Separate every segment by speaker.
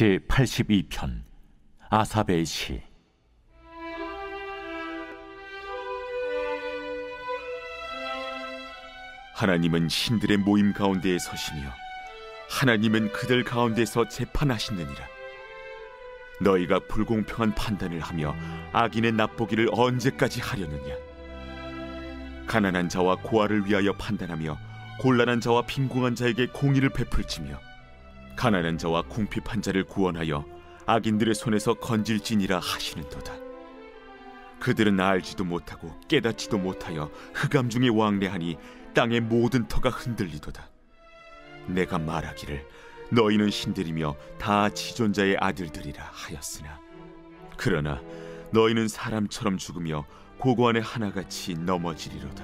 Speaker 1: 제82편 아삽의 시.
Speaker 2: 하나님은 신들의 모임 가운데에 서시며 하나님은 그들 가운데서 재판하시느니라. 너희가 불공평한 판단을 하며 악인의 납보기를 언제까지 하려느냐. 가난한 자와 고아를 위하여 판단하며 곤란한 자와 빈궁한 자에게 공의를 베풀지며 가난한 자와 궁핍한 자를 구원하여 악인들의 손에서 건질지니라 하시는도다. 그들은 알지도 못하고 깨닫지도 못하여 흑암 중에 왕래하니 땅의 모든 터가 흔들리도다. 내가 말하기를 너희는 신들이며 다 지존자의 아들들이라 하였으나 그러나 너희는 사람처럼 죽으며 고고한의 하나같이 넘어지리로다.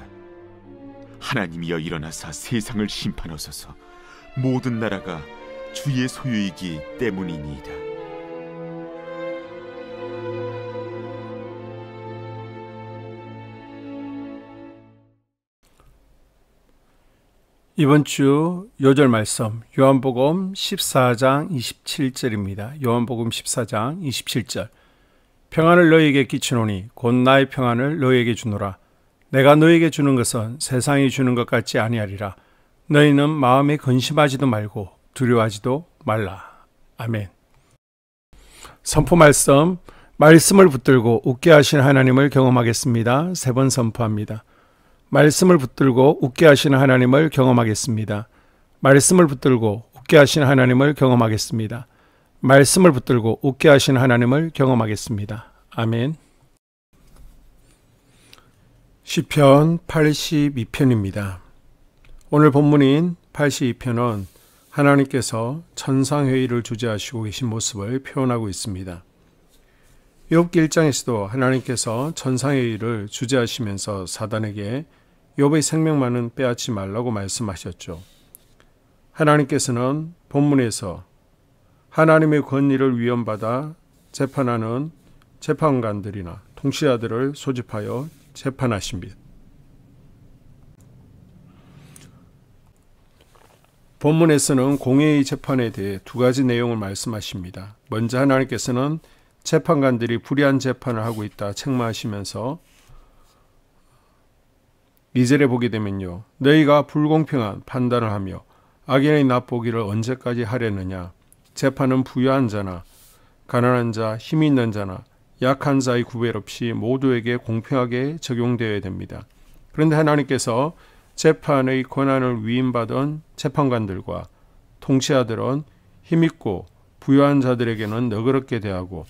Speaker 2: 하나님이여 일어나사 세상을 심판하소서. 모든 나라가 주의 소유이기 때문이니이다.
Speaker 3: 이번 주 요절 말씀 요한복음 14장 27절입니다. 요한복음 14장 27절. 평안을 너희에게 끼치노니 곧 나의 평안을 너희에게 주노라. 내가 너희에게 주는 것은 세상이 주는 것 같지 아니하리라. 너희는 마음에 근심하지도 말고 두려워하지도 말라. 아멘. 선포 말씀. 말씀을 붙들고 웃게 하신 하나님을 경험하겠습니다. 3번 선포합니다. 말씀을 붙들고 웃게 하시는 하나님을 경험하겠습니다. 말씀을 붙들고 웃게 하시는 하나님을 경험하겠습니다. 말씀을 붙들고 웃게 하시는 하나님을 경험하겠습니다. 아멘. 시편 82편입니다. 오늘 본문인 82편은 하나님께서 천상회의를 주재하시고 계신 모습을 표현하고 있습니다. 욥기 1장에서도 하나님께서 천상회의를 주재하시면서 사단에게 욥의 생명만은 빼앗지 말라고 말씀하셨죠. 하나님께서는 본문에서 하나님의 권위를 위헌받아 재판하는 재판관들이나 통치자들을 소집하여 재판하십니다. 본문에서는 공의의 재판에 대해 2가지 내용을 말씀하십니다. 먼저 하나님께서는 재판관들이 불의한 재판을 하고 있다 책망하시면서 2절에 보게 되면요. 너희가 불공평한 판단을 하며 악인의 납보기를 언제까지 하려느냐. 재판은 부유한 자나 가난한 자, 힘이 있는 자나 약한 자의 구별 없이 모두에게 공평하게 적용되어야 됩니다. 그런데 하나님께서 재판의 권한을 위임받은 재판관들과 통치자들은 힘있고 부유한 자들에게는 너그럽게 대하고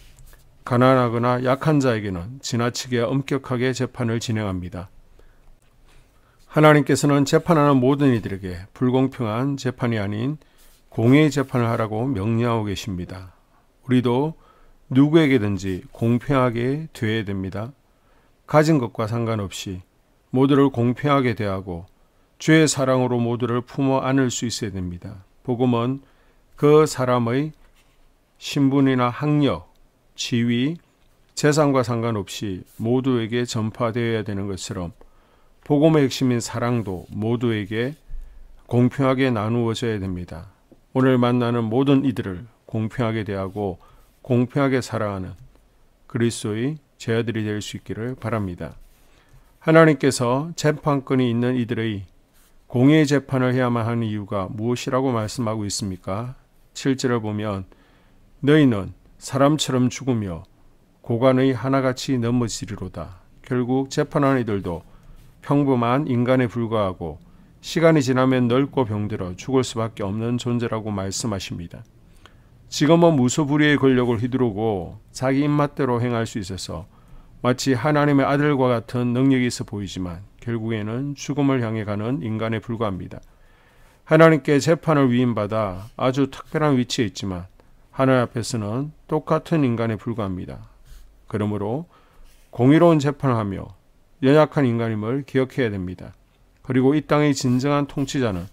Speaker 3: 가난하거나 약한 자에게는 지나치게 엄격하게 재판을 진행합니다. 하나님께서는 재판하는 모든 이들에게 불공평한 재판이 아닌 공의의 재판을 하라고 명령하고 계십니다. 우리도 누구에게든지 공평하게 대해야 됩니다. 가진 것과 상관없이 모두를 공평하게 대하고 주의 사랑으로 모두를 품어 안을 수 있어야 됩니다. 복음은 그 사람의 신분이나 학력, 지위, 재산과 상관없이 모두에게 전파되어야 되는 것처럼 복음의 핵심인 사랑도 모두에게 공평하게 나누어져야 됩니다. 오늘 만나는 모든 이들을 공평하게 대하고 공평하게 사랑하는 그리스도의 제자들이 될 수 있기를 바랍니다. 하나님께서 재판권이 있는 이들의 공의의 재판을 해야만 하는 이유가 무엇이라고 말씀하고 있습니까? 7절을 보면 너희는 사람처럼 죽으며 고관의 하나같이 넘어지리로다. 결국 재판하는 이들도 평범한 인간에 불과하고 시간이 지나면 늙고 병들어 죽을 수밖에 없는 존재라고 말씀하십니다. 지금은 무소불위의 권력을 휘두르고 자기 입맛대로 행할 수 있어서 마치 하나님의 아들과 같은 능력이 있어 보이지만 결국에는 죽음을 향해 가는 인간에 불과합니다. 하나님께 재판을 위임받아 아주 특별한 위치에 있지만 하나님 앞에서는 똑같은 인간에 불과합니다. 그러므로 공의로운 재판을 하며 연약한 인간임을 기억해야 됩니다. 그리고 이 땅의 진정한 통치자는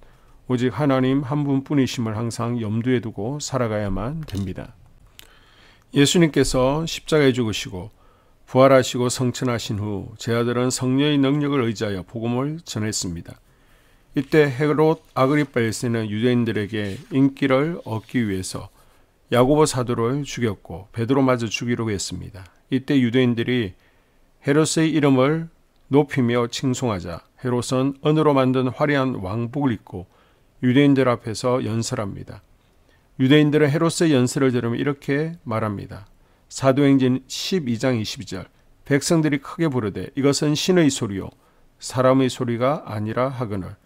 Speaker 3: 오직 하나님 한 분뿐이심을 항상 염두에 두고 살아가야만 됩니다. 예수님께서 십자가에 죽으시고 부활하시고 성천하신 후 제자들은 성령의 능력을 의지하여 복음을 전했습니다. 이때 헤롯 아그리파 1세는 유대인들에게 인기를 얻기 위해서 야고보 사도를 죽였고 베드로마저 죽이려고 했습니다. 이때 유대인들이 헤롯의 이름을 높이며 칭송하자 헤롯은 은으로 만든 화려한 왕복을 입고 유대인들 앞에서 연설합니다. 유대인들은 헤롯의 연설을 들으면 이렇게 말합니다. 사도행전 12장 22절 백성들이 크게 부르되 이것은 신의 소리요 사람의 소리가 아니라 하거늘.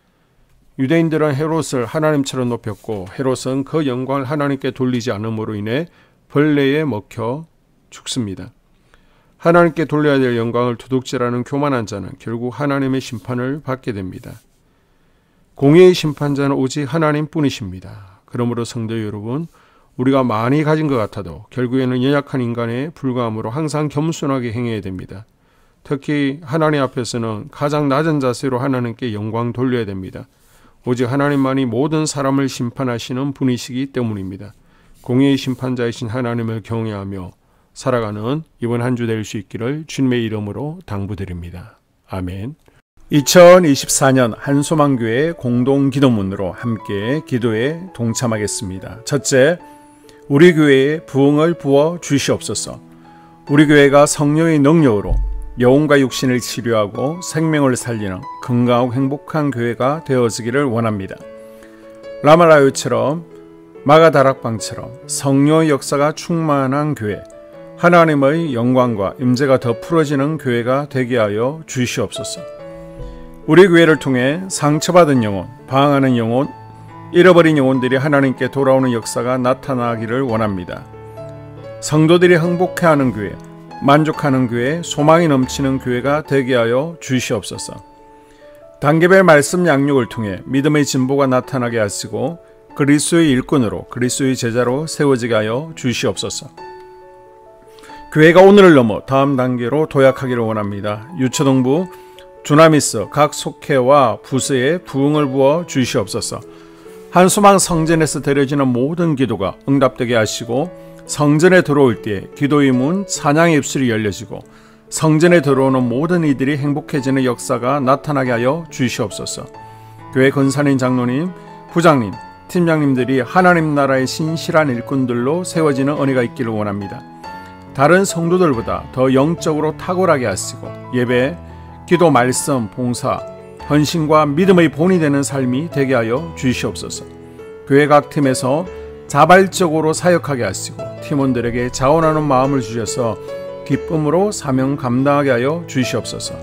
Speaker 3: 유대인들은 헤롯을 하나님처럼 높였고 헤롯은 그 영광을 하나님께 돌리지 않음으로 인해 벌레에 먹혀 죽습니다. 하나님께 돌려야 될 영광을 도둑질하는 교만한 자는 결국 하나님의 심판을 받게 됩니다. 공의의 심판자는 오직 하나님뿐이십니다. 그러므로 성도 여러분, 우리가 많이 가진 것 같아도 결국에는 연약한 인간에 불과함으로 항상 겸손하게 행해야 됩니다. 특히 하나님 앞에서는 가장 낮은 자세로 하나님께 영광 돌려야 됩니다. 오직 하나님만이 모든 사람을 심판하시는 분이시기 때문입니다. 공의의 심판자이신 하나님을 경외하며 살아가는 이번 한 주 될 수 있기를 주님의 이름으로 당부드립니다. 아멘. 2024년 한소망교회 공동기도문으로 함께 기도에 동참하겠습니다. 첫째, 우리 교회에 부흥을 부어 주시옵소서. 우리 교회가 성령의 능력으로 영혼과 육신을 치료하고 생명을 살리는 건강하고 행복한 교회가 되어지기를 원합니다. 라마라요처럼 마가다락방처럼 성령의 역사가 충만한 교회, 하나님의 영광과 임재가 더 풀어지는 교회가 되게 하여 주시옵소서. 우리 교회를 통해 상처받은 영혼, 방황하는 영혼, 잃어버린 영혼들이 하나님께 돌아오는 역사가 나타나기를 원합니다. 성도들이 행복해하는 교회, 만족하는 교회, 소망이 넘치는 교회가 되게 하여 주시옵소서. 단계별 말씀 양육을 통해 믿음의 진보가 나타나게 하시고 그리스도의 일꾼으로 그리스도의 제자로 세워지게 하여 주시옵소서. 교회가 오늘을 넘어 다음 단계로 도약하기를 원합니다. 유초동부, 주나미스 각 속회와 부서에 부흥을 부어 주시옵소서. 한소망 성전에서 드려지는 모든 기도가 응답되게 하시고 성전에 들어올 때 기도의 문, 찬양의 입술이 열려지고 성전에 들어오는 모든 이들이 행복해지는 역사가 나타나게 하여 주시옵소서. 교회 권사님, 장로님, 부장님, 팀장님들이 하나님 나라의 신실한 일꾼들로 세워지는 은혜가 있기를 원합니다. 다른 성도들보다 더 영적으로 탁월하게 하시고 예배, 기도, 말씀, 봉사, 헌신과 믿음의 본이 되는 삶이 되게 하여 주시옵소서. 교회 각 팀에서 자발적으로 사역하게 하시고 팀원들에게 자원하는 마음을 주셔서 기쁨으로 사명 감당하게 하여 주시옵소서.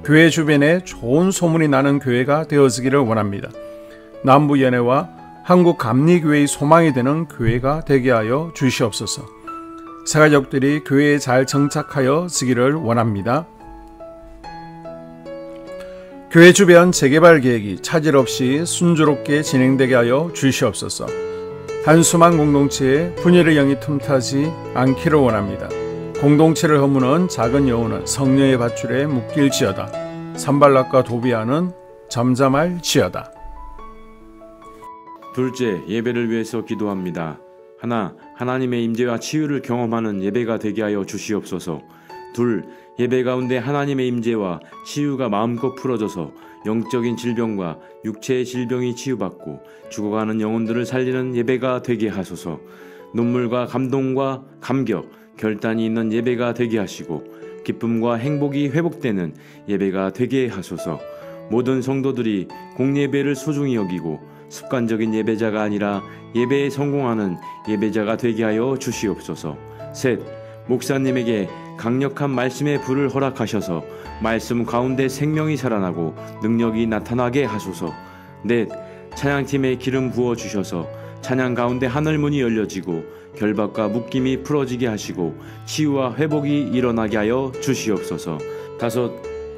Speaker 3: 교회 주변에 좋은 소문이 나는 교회가 되어지기를 원합니다. 남부연회와 한국감리교회의 소망이 되는 교회가 되게 하여 주시옵소서. 새가족들이 교회에 잘 정착하여 지기를 원합니다. 교회 주변 재개발 계획이 차질 없이 순조롭게 진행되게 하여 주시옵소서. 한수망 공동체에 분열의 영이 틈타지 않기를 원합니다. 공동체를 허무는 작은 여우는 성령의 밧줄에 묶일지어다. 산발락과 도비아는 잠잠할지어다.
Speaker 4: 둘째, 예배를 위해서 기도합니다. 하나, 하나님의 임재와 치유를 경험하는 예배가 되게 하여 주시옵소서. 둘, 예배 가운데 하나님의 임재와 치유가 마음껏 풀어져서 영적인 질병과 육체의 질병이 치유받고 죽어가는 영혼들을 살리는 예배가 되게 하소서. 눈물과 감동과 감격, 결단이 있는 예배가 되게 하시고 기쁨과 행복이 회복되는 예배가 되게 하소서. 모든 성도들이 공예배를 소중히 여기고 습관적인 예배자가 아니라 예배에 성공하는 예배자가 되게 하여 주시옵소서. 셋, 목사님에게 강력한 말씀의 불을 허락하셔서 말씀 가운데 생명이 살아나고 능력이 나타나게 하소서. 넷, 찬양팀에 기름 부어 주셔서 찬양 가운데 하늘문이 열려지고 결박과 묶임이 풀어지게 하시고 치유와 회복이 일어나게 하여 주시옵소서. 다섯,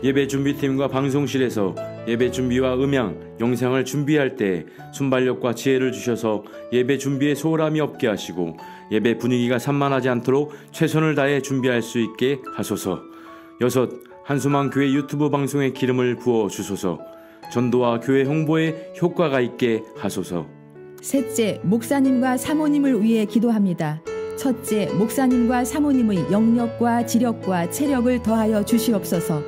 Speaker 4: 예배 준비팀과 방송실에서 예배 준비와 음향, 영상을 준비할 때 순발력과 지혜를 주셔서 예배 준비에 소홀함이 없게 하시고 예배 분위기가 산만하지 않도록 최선을 다해 준비할 수 있게 하소서. 여섯, 한수망 교회 유튜브 방송에 기름을 부어 주소서. 전도와 교회 홍보에 효과가 있게 하소서.
Speaker 5: 셋째, 목사님과 사모님을 위해 기도합니다. 첫째, 목사님과 사모님의 영력과 지력과 체력을 더하여 주시옵소서.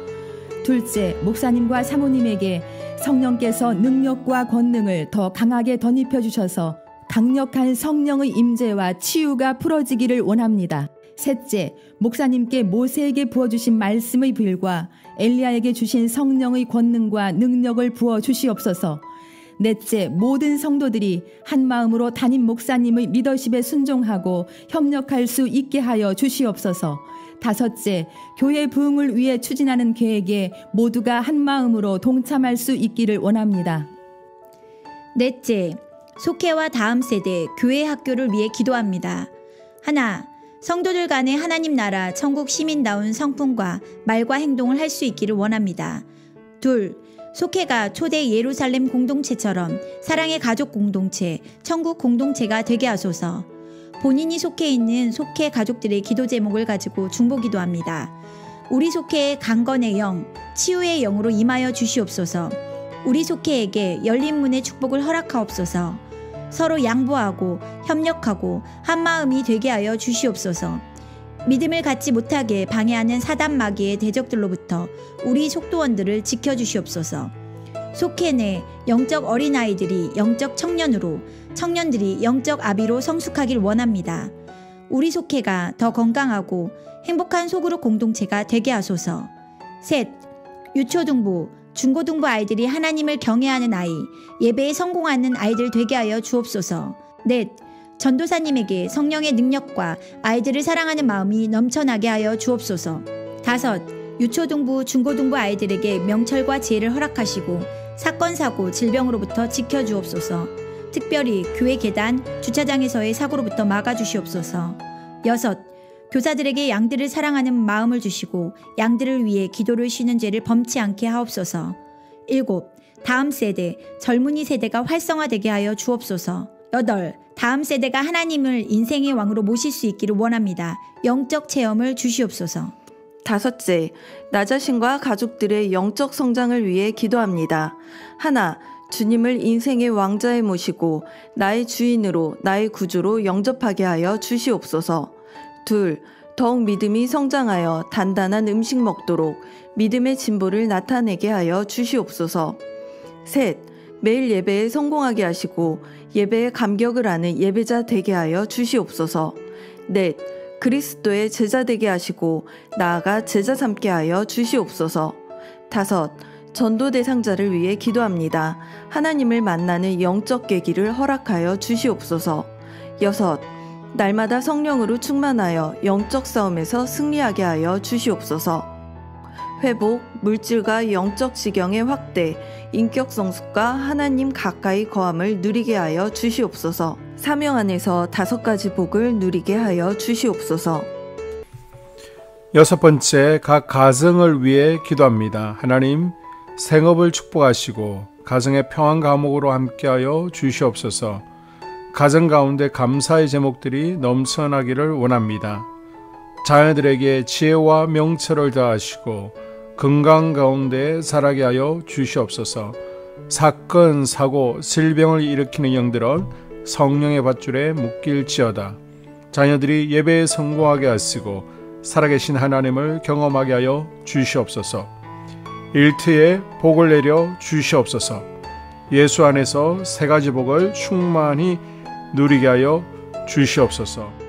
Speaker 5: 둘째, 목사님과 사모님에게 성령께서 능력과 권능을 더 강하게 덧입혀 주셔서 강력한 성령의 임재와 치유가 풀어지기를 원합니다. 셋째, 목사님께 모세에게 부어주신 말씀의 불과 엘리야에게 주신 성령의 권능과 능력을 부어 주시옵소서. 넷째, 모든 성도들이 한 마음으로 담임 목사님의 리더십에 순종하고 협력할 수 있게 하여 주시옵소서. 다섯째, 교회 부흥을 위해 추진하는 계획에 모두가 한 마음으로 동참할 수 있기를 원합니다.
Speaker 6: 넷째, 속회와 다음 세대 교회 학교를 위해 기도합니다. 하나, 성도들 간의 하나님 나라 천국 시민다운 성품과 말과 행동을 할 수 있기를 원합니다. 둘, 속회가 초대 예루살렘 공동체처럼 사랑의 가족 공동체, 천국 공동체가 되게 하소서. 본인이 속해 있는 속회 가족들의 기도 제목을 가지고 중보 기도합니다. 우리 속회의 강건의 영, 치유의 영으로 임하여 주시옵소서. 우리 속회에게 열린 문의 축복을 허락하옵소서. 서로 양보하고 협력하고 한마음이 되게 하여 주시옵소서. 믿음을 갖지 못하게 방해하는 사단 마귀의 대적들로부터 우리 속도원들을 지켜주시옵소서. 속회 내 영적 어린아이들이 영적 청년으로, 청년들이 영적 아비로 성숙하길 원합니다. 우리 속회가 더 건강하고 행복한 소그룹 공동체가 되게 하소서. 셋, 유초등부, 중고등부 아이들이 하나님을 경외하는 아이, 예배에 성공하는 아이들 되게 하여 주옵소서. 넷, 전도사님에게 성령의 능력과 아이들을 사랑하는 마음이 넘쳐나게 하여 주옵소서. 다섯, 유초등부, 중고등부 아이들에게 명철과 지혜를 허락하시고 사건, 사고, 질병으로부터 지켜주옵소서. 특별히 교회 계단, 주차장에서의 사고로부터 막아주시옵소서. 여섯, 교사들에게 양들을 사랑하는 마음을 주시고 양들을 위해 기도를 쉬는 죄를 범치 않게 하옵소서. 일곱, 다음 세대, 젊은이 세대가 활성화되게 하여 주옵소서. 여덟, 다음 세대가 하나님을 인생의 왕으로 모실 수 있기를 원합니다. 영적 체험을 주시옵소서.
Speaker 7: 다섯째, 나 자신과 가족들의 영적 성장을 위해 기도합니다. 하나, 주님을 인생의 왕자에 모시고 나의 주인으로, 나의 구주로 영접하게 하여 주시옵소서. 둘, 더욱 믿음이 성장하여 단단한 음식 먹도록 믿음의 진보를 나타내게 하여 주시옵소서. 셋, 매일 예배에 성공하게 하시고 예배에 감격을 하는 예배자 되게 하여 주시옵소서. 넷, 그리스도의 제자 되게 하시고 나아가 제자 삼게 하여 주시옵소서. 다섯, 전도 대상자를 위해 기도합니다. 하나님을 만나는 영적 계기를 허락하여 주시옵소서. 여섯, 날마다 성령으로 충만하여 영적 싸움에서 승리하게 하여 주시옵소서. 회복, 물질과 영적 지경의 확대, 인격 성숙과 하나님 가까이 거함을 누리게 하여 주시옵소서. 사명 안에서 5가지 복을 누리게 하여 주시옵소서.
Speaker 3: 여섯 번째, 각 가정을 위해 기도합니다. 하나님, 생업을 축복하시고 가정의 평안 감옥으로 함께하여 주시옵소서. 가정 가운데 감사의 제목들이 넘쳐나기를 원합니다. 자녀들에게 지혜와 명철을 더하시고 건강 가운데 자라게 하여 주시옵소서. 사건, 사고, 질병을 일으키는 영들은 성령의 밧줄에 묶일지어다. 자녀들이 예배에 성공하게 하시고 살아계신 하나님을 경험하게 하여 주시옵소서. 일터에 복을 내려 주시옵소서. 예수 안에서 3가지 복을 충만히 누리게 하여 주시옵소서.